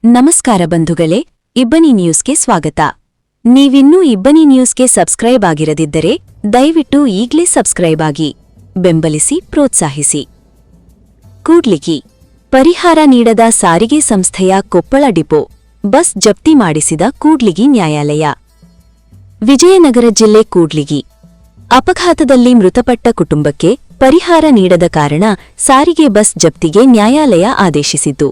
ನಮಸ್ಕಾರ ಬಂಧುಗಳೇ, ಇಬ್ಬನಿ ನ್ಯೂಸ್ಗೆ ಸ್ವಾಗತ. ನೀವಿನ್ನೂ ಇಬ್ಬನಿ ನ್ಯೂಸ್ಗೆ ಸಬ್ಸ್ಕ್ರೈಬ್ ಆಗಿರದಿದ್ದರೆ ದಯವಿಟ್ಟು ಈಗಲೇ ಸಬ್ಸ್ಕ್ರೈಬ್ ಆಗಿ, ಬೆಂಬಲಿಸಿ, ಪ್ರೋತ್ಸಾಹಿಸಿ. ಕೂಡ್ಲಿಗಿ ಪರಿಹಾರ ನೀಡದ ಸಾರಿಗೆ ಸಂಸ್ಥೆಯ ಕೊಪ್ಪಳ ಡಿಪೋ ಬಸ್ ಜಪ್ತಿ ಮಾಡಿಸಿದ ಕೂಡ್ಲಿಗಿ ನ್ಯಾಯಾಲಯ. ವಿಜಯನಗರ ಜಿಲ್ಲೆ ಕೂಡ್ಲಿಗಿ ಅಪಘಾತದಲ್ಲಿ ಮೃತಪಟ್ಟ ಕುಟುಂಬಕ್ಕೆ ಪರಿಹಾರ ನೀಡದ ಕಾರಣ ಸಾರಿಗೆ ಬಸ್ ಜಪ್ತಿಗೆ ನ್ಯಾಯಾಲಯ ಆದೇಶಿಸಿತು.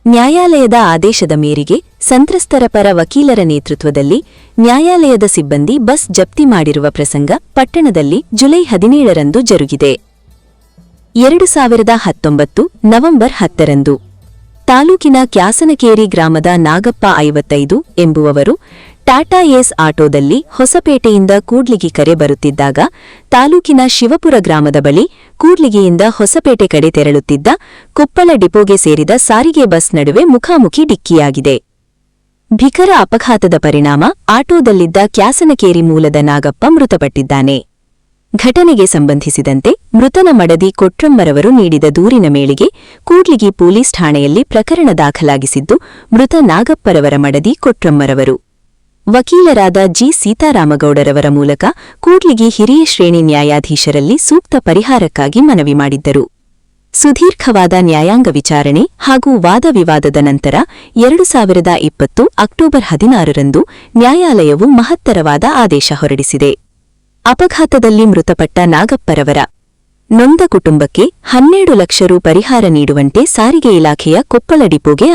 ನ್ಯಾಯಾಲಯದ ಆದೇಶದ ಮೇರೆಗೆ ಸಂತ್ರಸ್ತರ ಪರ ವಕೀಲರ ನೇತೃತ್ವದಲ್ಲಿ ನ್ಯಾಯಾಲಯದ ಸಿಬ್ಬಂದಿ ಬಸ್ ಜಪ್ತಿ ಮಾಡಿರುವ ಪ್ರಸಂಗ ಪಟ್ಟಣದಲ್ಲಿ ಜುಲೈ 17ರಂದು ಜರುಗಿದೆ. 2019 ನವೆಂಬರ್ 10ರಂದು ತಾಲೂಕಿನ ಕ್ಯಾಸನಕೇರಿ ಗ್ರಾಮದ ನಾಗಪ್ಪ 55 ಎಂಬುವವರು ಟಾಟಾ ಏಸ್ ಆಟೋದಲ್ಲಿ ಹೊಸಪೇಟೆಯಿಂದ ಕೂಡ್ಲಿಗಿ ಕರೆ ಬರುತ್ತಿದ್ದಾಗ ತಾಲೂಕಿನ ಶಿವಪುರ ಗ್ರಾಮದ ಬಳಿ ಕೂಡ್ಲಿಗಿಯಿಂದ ಹೊಸಪೇಟೆ ಕಡೆ ತೆರಳುತ್ತಿದ್ದ ಕೊಪ್ಪಳ ಡಿಪೋಗೆ ಸೇರಿದ ಸಾರಿಗೆ ಬಸ್ ನಡುವೆ ಮುಖಾಮುಖಿ ಡಿಕ್ಕಿಯಾಗಿದೆ. ಭೀಕರ ಅಪಘಾತದ ಪರಿಣಾಮ ಆಟೋದಲ್ಲಿದ್ದ ಕ್ಯಾಸನಕೇರಿ ಮೂಲದ ನಾಗಪ್ಪ ಮೃತಪಟ್ಟಿದ್ದಾನೆ. ಘಟನೆಗೆ ಸಂಬಂಧಿಸಿದಂತೆ ಮೃತನ ಮಡದಿ ಕೊಟ್ರಮ್ಮರವರು ನೀಡಿದ ದೂರಿನ ಮೇಳೆಗೆ ಕೂಡ್ಲಿಗಿ ಪೊಲೀಸ್ ಠಾಣೆಯಲ್ಲಿ ಪ್ರಕರಣ ದಾಖಲಾಗಿಸಿದ್ದು, ಮೃತ ನಾಗಪ್ಪರವರ ಮಡದಿ ಕೊಟ್ರಮ್ಮರವರು ವಕೀಲರಾದ ಜಿ. ಸೀತಾರಾಮಗೌಡರವರ ಮೂಲಕ ಕೂಡ್ಲಿಗಿ ಹಿರಿಯ ಶ್ರೇಣಿ ನ್ಯಾಯಾಧೀಶರಲ್ಲಿ ಸೂಕ್ತ ಪರಿಹಾರಕ್ಕಾಗಿ ಮನವಿ ಮಾಡಿದ್ದರು. ಸುದೀರ್ಘವಾದ ನ್ಯಾಯಾಂಗ ವಿಚಾರಣೆ ಹಾಗೂ ವಾದವಿವಾದದ ನಂತರ 2020 ಅಕ್ಟೋಬರ್ 16ರಂದು ನ್ಯಾಯಾಲಯವು ಮಹತ್ತರವಾದ ಆದೇಶ ಹೊರಡಿಸಿದೆ. ಅಪಘಾತದಲ್ಲಿ ಮೃತಪಟ್ಟ ನಾಗಪ್ಪರವರ ನೊಂದ ಕುಟುಂಬಕ್ಕೆ 12 ಲಕ್ಷ ರು ಪರಿಹಾರ ನೀಡುವಂತೆ ಸಾರಿಗೆ ಇಲಾಖೆಯ ಕೊಪ್ಪಳ ಡಿಪೋಗೆ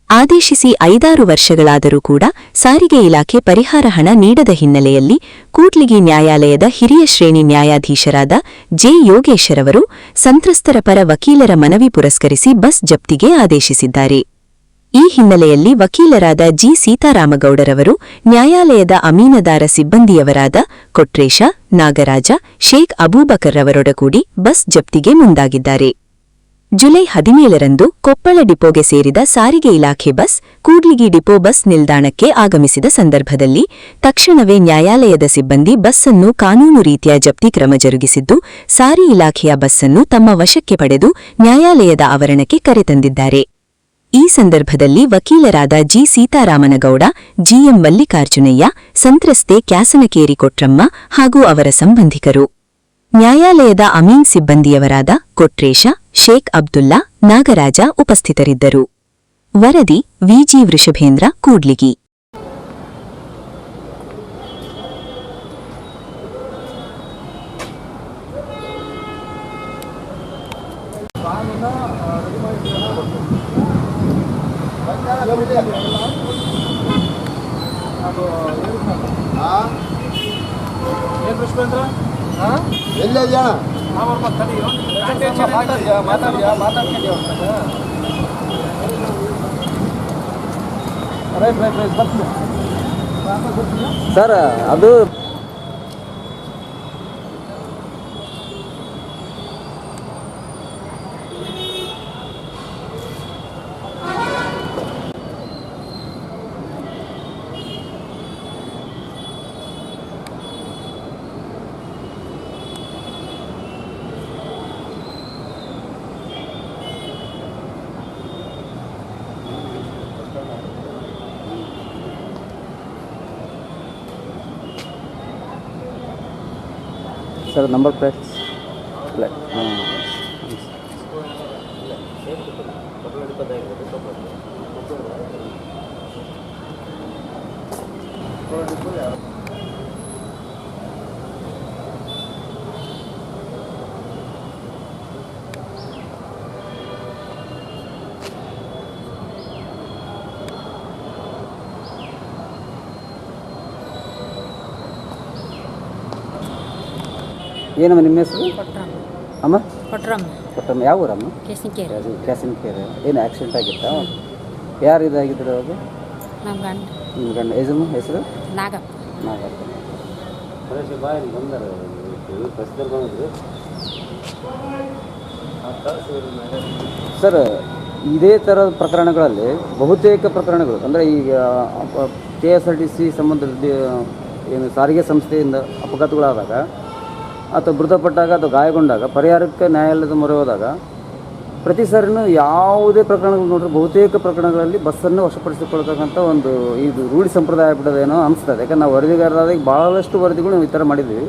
ಆದೇಶಿಸಿ 5-6 ವರ್ಷಗಳಾದರೂ ಕೂಡ ಸಾರಿಗೆ ಇಲಾಖೆ ಪರಿಹಾರ ಹಣ ನೀಡದ ಹಿನ್ನೆಲೆಯಲ್ಲಿ ಕೂಡ್ಲಿಗಿ ನ್ಯಾಯಾಲಯದ ಹಿರಿಯ ಶ್ರೇಣಿ ನ್ಯಾಯಾಧೀಶರಾದ ಜೆ. ಯೋಗೇಶ್ವರವರು ಸಂತ್ರಸ್ತರ ಪರ ವಕೀಲರ ಮನವಿ ಪುರಸ್ಕರಿಸಿ ಬಸ್ ಜಪ್ತಿಗೆ ಆದೇಶಿಸಿದ್ದಾರೆ. ಈ ಹಿನ್ನೆಲೆಯಲ್ಲಿ ವಕೀಲರಾದ ಜಿ. ಸೀತಾರಾಮಗೌಡರವರು ನ್ಯಾಯಾಲಯದ ಅಮೀನದಾರ ಸಿಬ್ಬಂದಿಯವರಾದ ಕೊಟ್ರೇಶ, ನಾಗರಾಜ, ಶೇಖ್ ಅಬೂಬಕರ್ರವರೊಡಗೂಡಿ ಬಸ್ ಜಪ್ತಿಗೆ ಮುಂದಾಗಿದ್ದಾರೆ. ಜುಲೈ 17ರಂದು ಕೊಪ್ಪಳ ಡಿಪೋಗೆ ಸೇರಿದ ಸಾರಿಗೆ ಇಲಾಖೆ ಬಸ್ ಕೂಡ್ಲಿಗಿ ಡಿಪೋ ಬಸ್ ನಿಲ್ದಾಣಕ್ಕೆ ಆಗಮಿಸಿದ ಸಂದರ್ಭದಲ್ಲಿ ತಕ್ಷಣವೇ ನ್ಯಾಯಾಲಯದ ಸಿಬ್ಬಂದಿ ಬಸ್ಸನ್ನು ಕಾನೂನು ರೀತಿಯ ಜಪ್ತಿ ಕ್ರಮ ಜರುಗಿಸಿದ್ದು, ಸಾರಿ ಇಲಾಖೆಯ ಬಸ್ಸನ್ನು ತಮ್ಮ ವಶಕ್ಕೆ ಪಡೆದು ನ್ಯಾಯಾಲಯದ ಆವರಣಕ್ಕೆ ಕರೆತಂದಿದ್ದಾರೆ. ಈ ಸಂದರ್ಭದಲ್ಲಿ ವಕೀಲರಾದ ಜಿ. ಸೀತಾರಾಮನಗೌಡ, ಜಿಎಂ ಮಲ್ಲಿಕಾರ್ಜುನಯ್ಯ, ಸಂತ್ರಸ್ತೆ ಕ್ಯಾಸನಕೇರಿ ಕೊಟ್ರಮ್ಮ ಹಾಗೂ ಅವರ ಸಂಬಂಧಿಕರು, ನ್ಯಾಯಾಲಯದ ಅಮೀನ್ ಸಿಬ್ಬಂದಿಯವರಾದ ಕೊಟ್ರೇಶ, ಶೇಖ್ ಅಬ್ದುಲ್ಲಾ, ನಾಗರಾಜ ಉಪಸ್ಥಿತರಿದ್ದರು. ವರದಿ ವಿಜಿ ವೃಷಭೇಂದ್ರ, ಕೂಡ್ಲಿಗಿ. ಸರ್ ಅದು ಸರ್ ನಂಬರ್ ಪ್ಲೇಟ್ ಏನಮ್ಮ ನಿಮ್ಮ ಹೆಸರು? ಅಮ್ಮ ಕೊಟ್ರಮ್ಮ. ಯಾವ ಊರಮ್ಮ? ಕ್ಯಾಸನಕೇರಿ. ಏನು ಆಕ್ಸಿಡೆಂಟ್ ಆಗಿತ್ತಾ? ಯಾರು ಇದಾಗಿದ್ರು ಅದು? ನಿಮ್ಮ ಗಂಡ. ಹೆಸರು? ನಾಗಪ್ಪ. ಸರ್, ಇದೇ ಥರದ ಪ್ರಕರಣಗಳಲ್ಲಿ ಬಹುತೇಕ ಪ್ರಕರಣಗಳು ಅಂದರೆ ಈಗ KSRTC ಸಂಬಂಧದ ಏನು ಸಾರಿಗೆ ಸಂಸ್ಥೆಯಿಂದ ಅಪಘಾತಗಳಾದಾಗ ಅಥವಾ ಮೃತಪಟ್ಟಾಗ ಅಥವಾ ಗಾಯಗೊಂಡಾಗ ಪರಿಹಾರಕ್ಕೆ ನ್ಯಾಯಾಲಯದ ಮೊರೆ ಹೋದಾಗ ಪ್ರತಿ ಸಾರಿನೂ ಯಾವುದೇ ಪ್ರಕರಣಗಳು ನೋಡಿದ್ರೆ ಬಹುತೇಕ ಪ್ರಕರಣಗಳಲ್ಲಿ ಬಸ್ಸನ್ನು ವಶಪಡಿಸಿಕೊಳ್ತಕ್ಕಂಥ ಒಂದು ಇದು ರೂಢಿ ಸಂಪ್ರದಾಯ ಬಿಡೋದೇನೋ ಅನಿಸ್ತದೆ. ಯಾಕಂದ್ರೆ ನಾವು ವರದಿಗಾರರಾದ ಭಾಳಷ್ಟು ವರದಿಗಳು ನಾವು ಈ ಥರ ಮಾಡಿದ್ದೀವಿ.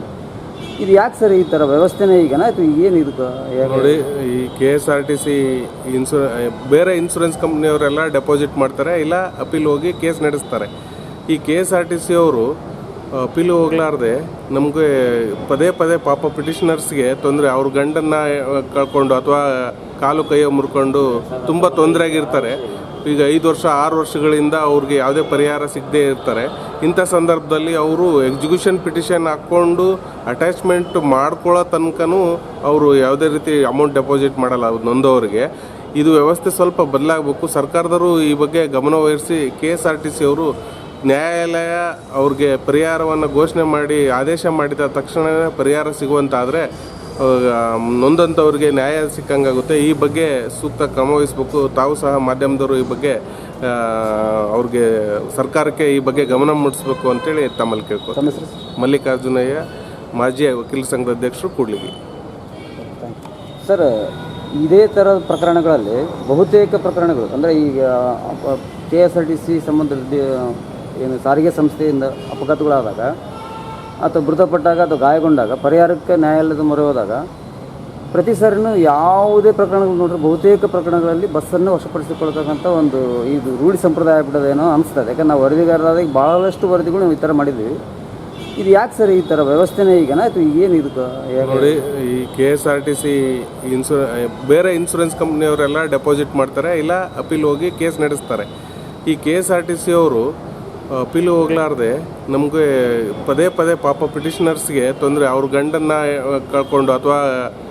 ಇದು ಯಾಕೆ ಸರ್ ಈ ಥರ ವ್ಯವಸ್ಥೆನೇ ಈಗನಾ ಅಥವಾ ಏನು ಇದಕ್ಕೆ ನೋಡಿ, ಈ KSRTC ಬೇರೆ ಇನ್ಸೂರೆನ್ಸ್ ಕಂಪ್ನಿಯವರೆಲ್ಲ ಡೆಪಾಸಿಟ್ ಮಾಡ್ತಾರೆ, ಇಲ್ಲ ಅಪೀಲ್ ಹೋಗಿ ಕೇಸ್ ನಡೆಸ್ತಾರೆ. ಈ KSRTC ಅವರು ಅಪೀಲ್ ಹೋಗ್ಲಾರ್ದೆ ನಮಗೆ ಪದೇ ಪದೇ ಪಾಪ ಪಿಟಿಷನರ್ಸ್ಗೆ ತೊಂದರೆ, ಅವ್ರ ಗಂಡನ್ನು ಕಳ್ಕೊಂಡು ಅಥವಾ ಕಾಲು ಕೈಯ ಮುರ್ಕೊಂಡು ತುಂಬ ತೊಂದರೆ ಆಗಿರ್ತಾರೆ. ಈಗ 5 ವರ್ಷ 6 ವರ್ಷಗಳಿಂದ ಅವ್ರಿಗೆ ಯಾವುದೇ ಪರಿಹಾರ ಸಿಗದೇ ಇರ್ತಾರೆ. ಇಂಥ ಸಂದರ್ಭದಲ್ಲಿ ಅವರು ಎಕ್ಸಿಕ್ಯೂಷನ್ ಪಿಟಿಷನ್ ಹಾಕ್ಕೊಂಡು ಅಟ್ಯಾಚ್ಮೆಂಟ್ ಮಾಡ್ಕೊಳ್ಳೋ ತನಕನೂ ಅವರು ಯಾವುದೇ ರೀತಿ ಅಮೌಂಟ್ ಡೆಪಾಸಿಟ್ ಮಾಡಲ್ಲ ನೊಂದವರಿಗೆ. ಇದು ವ್ಯವಸ್ಥೆ ಸ್ವಲ್ಪ ಬದಲಾಗಬೇಕು. ಸರ್ಕಾರದವರು ಈ ಬಗ್ಗೆ ಗಮನ ವಹಿಸಿ KSRTC ಅವರು ನ್ಯಾಯಾಲಯ ಅವ್ರಿಗೆ ಪರಿಹಾರವನ್ನು ಘೋಷಣೆ ಮಾಡಿ ಆದೇಶ ಮಾಡಿದ ತಕ್ಷಣವೇ ಪರಿಹಾರ ಸಿಗುವಂತಾದರೆ ನೊಂದಂಥವ್ರಿಗೆ ನ್ಯಾಯ ಸಿಕ್ಕಂಗಾಗುತ್ತೆ. ಈ ಬಗ್ಗೆ ಸೂಕ್ತ ಕ್ರಮ ವಹಿಸಬೇಕು. ತಾವು ಸಹ ಮಾಧ್ಯಮದವರು ಈ ಬಗ್ಗೆ ಅವ್ರಿಗೆ ಸರ್ಕಾರಕ್ಕೆ ಈ ಬಗ್ಗೆ ಗಮನ ಮೂಡಿಸ್ಬೇಕು ಅಂತೇಳಿ ತಮ್ಮಲ್ಲಿ ಕೇಳ್ಕೊತೀನಿ. ಮಲ್ಲಿಕಾರ್ಜುನಯ್ಯ, ಮಾಜಿ ವಕೀಲ ಸಂಘದ ಅಧ್ಯಕ್ಷರು, ಕೂಡ್ಲಿಗಿ. ಸರ್, ಇದೇ ಥರದ ಪ್ರಕರಣಗಳಲ್ಲಿ ಬಹುತೇಕ ಪ್ರಕರಣಗಳು ಅಂದರೆ ಈಗ KSRTC ಸಂಬಂಧದ ಏನು ಸಾರಿಗೆ ಸಂಸ್ಥೆಯಿಂದ ಅಪಘಾತಗಳಾದಾಗ ಅಥವಾ ಮೃತಪಟ್ಟಾಗ ಅಥವಾ ಗಾಯಗೊಂಡಾಗ ಪರಿಹಾರಕ್ಕೆ ನ್ಯಾಯಾಲಯದ ಮೊರೆ ಹೋದಾಗ ಪ್ರತಿ ಸಾರಿನೂ ಯಾವುದೇ ಪ್ರಕರಣಗಳು ನೋಡಿದ್ರೆ ಬಹುತೇಕ ಪ್ರಕರಣಗಳಲ್ಲಿ ಬಸ್ಸನ್ನು ವಶಪಡಿಸಿಕೊಳ್ತಕ್ಕಂಥ ಒಂದು ಇದು ರೂಢಿ ಸಂಪ್ರದಾಯ ಬಿಡೋದೇನೋ ಅನಿಸ್ತದೆ. ಯಾಕಂದ್ರೆ ನಾವು ವರದಿಗಾರರಾದ ಭಾಳಷ್ಟು ವರದಿಗಳು ನಾವು ಈ ಥರ ಮಾಡಿದ್ದೀವಿ. ಇದು ಯಾಕೆ ಸರ್ ಈ ಥರ ವ್ಯವಸ್ಥೆನೇ ಈಗನಾ ಅಥವಾ ಏನು ಇದಕ್ಕೆ ನೋಡಿ, ಈ KSRTC ಬೇರೆ ಇನ್ಸೂರೆನ್ಸ್ ಕಂಪ್ನಿಯವರೆಲ್ಲ ಡೆಪಾಸಿಟ್ ಮಾಡ್ತಾರೆ, ಇಲ್ಲ ಅಪೀಲ್ ಹೋಗಿ ಕೇಸ್ ನಡೆಸ್ತಾರೆ. ಈ KSRTC ಅವರು ಅಪೀಲ್ ಹೋಗ್ಲಾರ್ದೆ ನಮಗೆ ಪದೇ ಪದೇ ಪಾಪ ಪಿಟಿಷನರ್ಸ್ಗೆ ತೊಂದರೆ, ಅವ್ರ ಗಂಡನ್ನು ಕಳ್ಕೊಂಡು ಅಥವಾ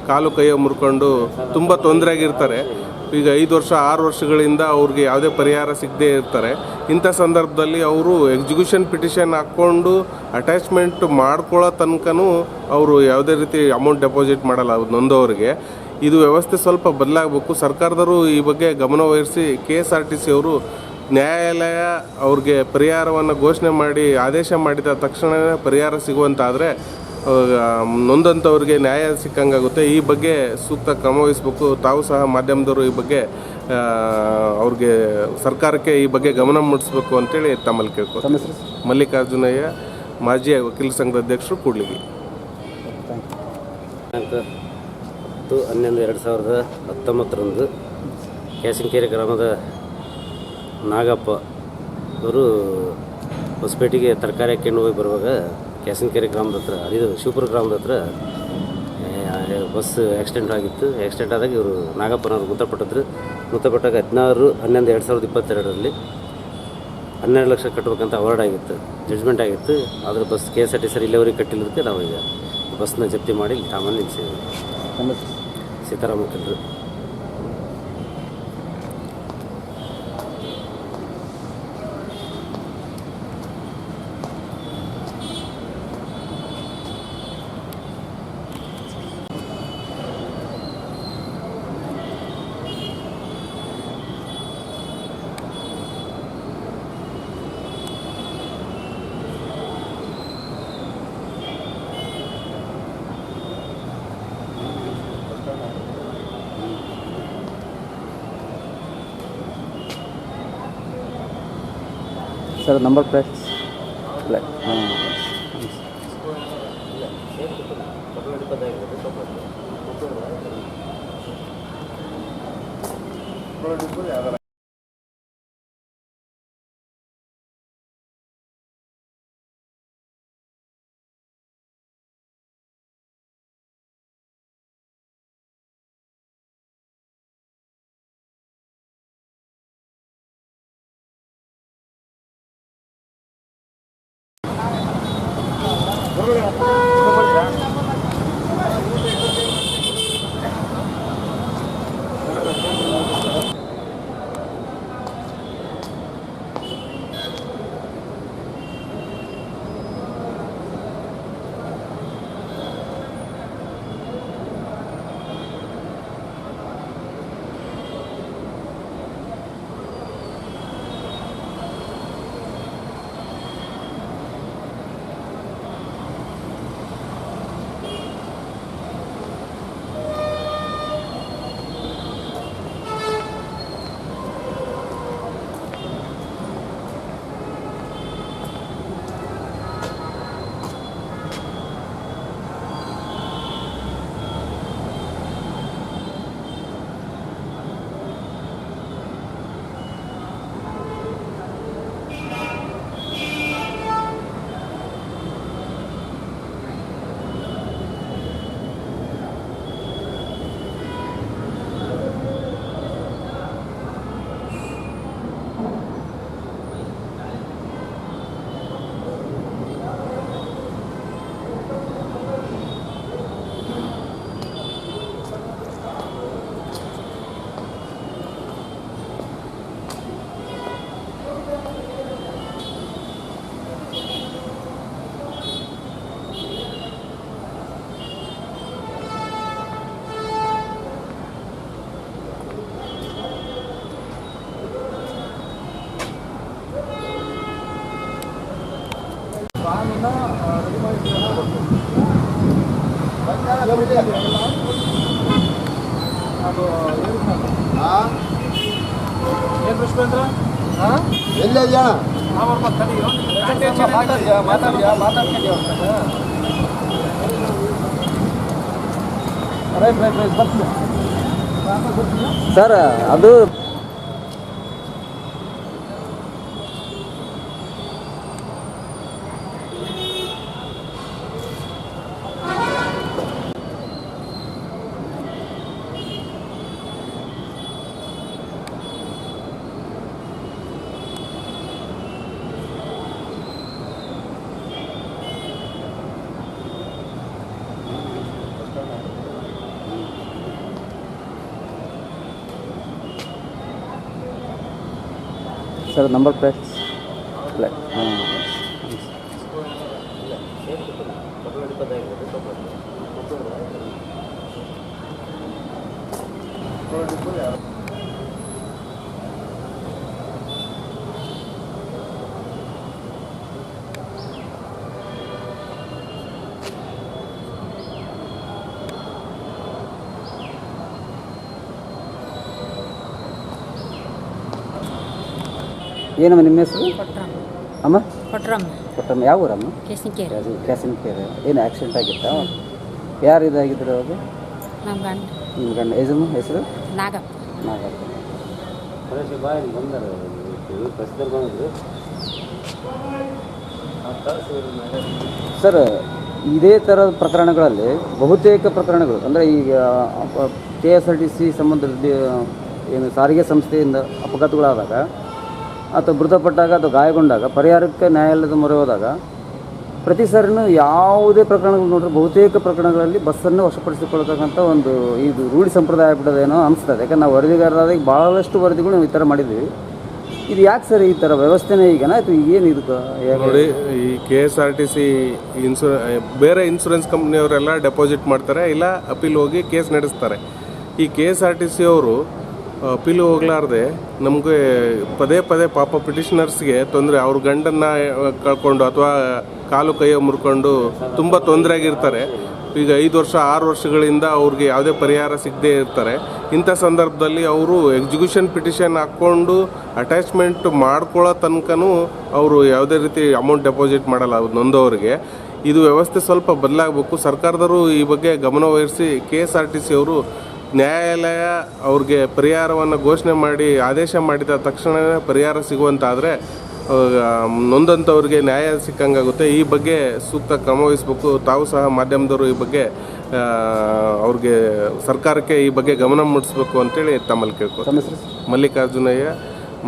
ಕಾಲು ಕೈಯ ಮುರ್ಕೊಂಡು ತುಂಬ ತೊಂದರೆ ಆಗಿರ್ತಾರೆ. ಈಗ 5 ವರ್ಷ 6 ವರ್ಷಗಳಿಂದ ಅವ್ರಿಗೆ ಯಾವುದೇ ಪರಿಹಾರ ಸಿಗದೇ ಇರ್ತಾರೆ. ಇಂಥ ಸಂದರ್ಭದಲ್ಲಿ ಅವರು ಎಕ್ಸಿಕ್ಯೂಷನ್ ಪಿಟಿಷನ್ ಹಾಕ್ಕೊಂಡು ಅಟ್ಯಾಚ್ಮೆಂಟ್ ಮಾಡ್ಕೊಳ್ಳೋ ತನಕನೂ ಅವರು ಯಾವುದೇ ರೀತಿ ಅಮೌಂಟ್ ಡೆಪಾಸಿಟ್ ಮಾಡಲ್ಲ ನೊಂದವರಿಗೆ. ಇದು ವ್ಯವಸ್ಥೆ ಸ್ವಲ್ಪ ಬದಲಾಗಬೇಕು. ಸರ್ಕಾರದವರು ಈ ಬಗ್ಗೆ ಗಮನ ವಹಿಸಿ KSRTC ಅವರು ನ್ಯಾಯಾಲಯ ಅವ್ರಿಗೆ ಪರಿಹಾರವನ್ನು ಘೋಷಣೆ ಮಾಡಿ ಆದೇಶ ಮಾಡಿದ ತಕ್ಷಣವೇ ಪರಿಹಾರ ಸಿಗುವಂತಾದರೆ ನೊಂದಂಥವ್ರಿಗೆ ನ್ಯಾಯ ಸಿಕ್ಕಂಗಾಗುತ್ತೆ. ಈ ಬಗ್ಗೆ ಸೂಕ್ತ ಕ್ರಮ ವಹಿಸಬೇಕು. ತಾವು ಸಹ ಮಾಧ್ಯಮದವರು ಈ ಬಗ್ಗೆ ಅವ್ರಿಗೆ ಸರ್ಕಾರಕ್ಕೆ ಈ ಬಗ್ಗೆ ಗಮನ ಮೂಡಿಸ್ಬೇಕು ಅಂತೇಳಿ ತಮ್ಮಲ್ಲಿ ಕೇಳ್ಕೊತೀನಿ. ಮಲ್ಲಿಕಾರ್ಜುನಯ್ಯ, ಮಾಜಿ ವಕೀಲ ಸಂಘದ ಅಧ್ಯಕ್ಷರು, ಕೂಡ್ಲಿಗಿ. ದಿನಾಂಕ 10/11/2019 ಕ್ಯಾಸಿನಕೆರೆ ಗ್ರಾಮದ ನಾಗಪ್ಪ ಅವರು ಹೊಸಪೇಟೆಗೆ ತರಕಾರಿ ಹಾಕೊಂಡು ಹೋಗಿ ಬರುವಾಗ ಕ್ಯಾಸಿನಕೆರೆ ಗ್ರಾಮದ ಹತ್ರ, ಇದು ಶಿವಪುರ ಗ್ರಾಮದ ಹತ್ರ ಬಸ್ ಆಕ್ಸಿಡೆಂಟ್ ಆಗಿತ್ತು. ಆಕ್ಸಿಡೆಂಟ್ ಆದಾಗ ಇವರು ನಾಗಪ್ಪನವರು ಮೃತಪಟ್ಟಾಗ 16/11/2022 12 ಲಕ್ಷ ಕಟ್ಟಬೇಕಂತ ಅವಾರ್ಡ್ ಆಗಿತ್ತು, ಜಡ್ಜ್ಮೆಂಟ್ ಆಗಿತ್ತು. ಆದರೆ ಬಸ್ KSRTC ಇಲ್ಲಿವರೆಗೆ ಕಟ್ಟಿಲ್ಲದಕ್ಕೆ ನಾವು ಈಗ ಬಸ್ನ ಜಪ್ತಿ ಮಾಡಿ ಸಾಮಾನು ನಿಲ್ಲಿಸಿದ್ದೀವಿ. ಸೀತಾರಾಮ ಕಲ್ರು. ಸರ್, ನಂಬರ್ ಪ್ಲೇಟ್ ಸರ್ ಅದು ಸರ್ ನಂಬರ್ ಪ್ಲೇಟ್ ಹಾಂ ಏನಮ್ಮ ನಿಮ್ಮ ಹೆಸರು ಅಮ್ಮ? ಕೊಟ್ಟಮ್ಮ. ಯಾವ ಊರಮ್ಮ? ಅದು ಕ್ಯಾಸಿನಕೆರೆ. ಏನು ಆಕ್ಸಿಡೆಂಟ್ ಆಗಿತ್ತಾ? ಯಾರು ಇದಾಗಿದ್ರು ಅದು? ನಿಮ್ಮ ಗಂಡ ಹೆಸರು? ನಾಗಪ್ಪ. ಸರ್ ಇದೇ ಥರದ ಪ್ರಕರಣಗಳಲ್ಲಿ ಬಹುತೇಕ ಪ್ರಕರಣಗಳು ಅಂದರೆ ಈಗ KSRTC ಸಂಬಂಧದಲ್ಲಿ ಏನು ಸಾರಿಗೆ ಸಂಸ್ಥೆಯಿಂದ ಅಪಘಾತಗಳಾದಾಗ ಅಥವಾ ಮೃತಪಟ್ಟಾಗ ಅಥವಾ ಗಾಯಗೊಂಡಾಗ ಪರಿಹಾರಕ್ಕೆ ನ್ಯಾಯಾಲಯದ ಮೊರೆ ಹೋದಾಗ ಪ್ರತಿ ಸಾರಿನೂ ಯಾವುದೇ ಪ್ರಕರಣಗಳು ನೋಡಿದ್ರೆ ಬಹುತೇಕ ಪ್ರಕರಣಗಳಲ್ಲಿ ಬಸ್ಸನ್ನು ವಶಪಡಿಸಿಕೊಳ್ತಕ್ಕಂಥ ಒಂದು ಇದು ರೂಢಿ ಸಂಪ್ರದಾಯ ಆಗ್ಬಿಟ್ಟೋದೇನೋ ಅನಿಸ್ತದೆ. ಯಾಕಂದ್ರೆ ನಾವು ವರದಿಗಾರರಾದ ಭಾಳಷ್ಟು ವರದಿಗಳು ನಾವು ಈ ಥರ ಮಾಡಿದ್ದೀವಿ. ಇದು ಯಾಕೆ ಸರ್ ಈ ಥರ ವ್ಯವಸ್ಥೆನೇ ಈಗನ ಆಯಿತು? ಏನು ಇದಕ್ಕೆ ನೋಡಿ, ಈ KSRTC ಬೇರೆ ಇನ್ಸೂರೆನ್ಸ್ ಕಂಪ್ನಿಯವರೆಲ್ಲ ಡೆಪಾಸಿಟ್ ಮಾಡ್ತಾರೆ, ಇಲ್ಲ ಅಪೀಲ್ ಹೋಗಿ ಕೇಸ್ ನಡೆಸ್ತಾರೆ. ಈ KSRTC ಅವರು ಅಪೀಲ್ ಹೋಗ್ಲಾರ್ದೆ ನಮಗೆ ಪದೇ ಪದೇ ಪಾಪ ಪಿಟಿಷನರ್ಸ್ಗೆ ತೊಂದರೆ, ಅವ್ರ ಗಂಡನ್ನು ಕಳ್ಕೊಂಡು ಅಥವಾ ಕಾಲು ಕೈಯ ಮುರ್ಕೊಂಡು ತುಂಬ ತೊಂದರೆ ಆಗಿರ್ತಾರೆ. ಈಗ 5 ವರ್ಷ 6 ವರ್ಷಗಳಿಂದ ಅವ್ರಿಗೆ ಯಾವುದೇ ಪರಿಹಾರ ಸಿಗದೇ ಇರ್ತಾರೆ. ಇಂಥ ಸಂದರ್ಭದಲ್ಲಿ ಅವರು ಎಕ್ಸಿಕ್ಯೂಷನ್ ಪಿಟಿಷನ್ ಹಾಕ್ಕೊಂಡು ಅಟ್ಯಾಚ್ಮೆಂಟ್ ಮಾಡ್ಕೊಳ್ಳೋ ತನಕನೂ ಅವರು ಯಾವುದೇ ರೀತಿ ಅಮೌಂಟ್ ಡೆಪಾಸಿಟ್ ಮಾಡಲ್ಲ ನೊಂದವರಿಗೆ. ಇದು ವ್ಯವಸ್ಥೆ ಸ್ವಲ್ಪ ಬದಲಾಗಬೇಕು. ಸರ್ಕಾರದವರು ಈ ಬಗ್ಗೆ ಗಮನ ವಹಿಸಿ KSRTC ಅವರು ನ್ಯಾಯಾಲಯ ಅವ್ರಿಗೆ ಪರಿಹಾರವನ್ನು ಘೋಷಣೆ ಮಾಡಿ ಆದೇಶ ಮಾಡಿದ ತಕ್ಷಣವೇ ಪರಿಹಾರ ಸಿಗುವಂತಾದರೆ ನೊಂದಂಥವ್ರಿಗೆ ನ್ಯಾಯ ಸಿಕ್ಕಂಗಾಗುತ್ತೆ. ಈ ಬಗ್ಗೆ ಸೂಕ್ತ ಕ್ರಮ ವಹಿಸಬೇಕು. ತಾವು ಸಹ ಮಾಧ್ಯಮದವರು ಈ ಬಗ್ಗೆ ಅವ್ರಿಗೆ ಸರ್ಕಾರಕ್ಕೆ ಈ ಬಗ್ಗೆ ಗಮನ ಮೂಡಿಸ್ಬೇಕು ಅಂತೇಳಿ ತಮ್ಮಲ್ಲಿ ಕೇಳ್ಕೊತೀನಿ. ಮಲ್ಲಿಕಾರ್ಜುನಯ್ಯ,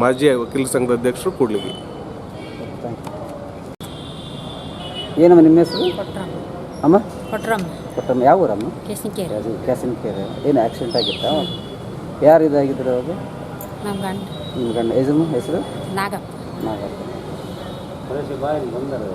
ಮಾಜಿ ವಕೀಲ ಸಂಘದ ಅಧ್ಯಕ್ಷರು, ಕೂಡ್ಲಿಗಿ. ಏನಮ್ಮ ನಿಮ್ಮ ಹೆಸರು? ಅಮ್ಮ? ಕೊಟ್ಟಮ್ಮ. ಯಾವ ಊರಮ್ಮ? ಅದು ಕ್ಯಾಸಿನಕೆರೆ. ಏನು ಆಕ್ಸಿಡೆಂಟ್ ಆಗಿತ್ತಾ? ಯಾರು ಇದಾಗಿದ್ರು ಅದು? ನಿಮ್ಮ ಗಂಡ ಹೆಸರು? ನಾಗಪ್ಪ. ಬಂದರು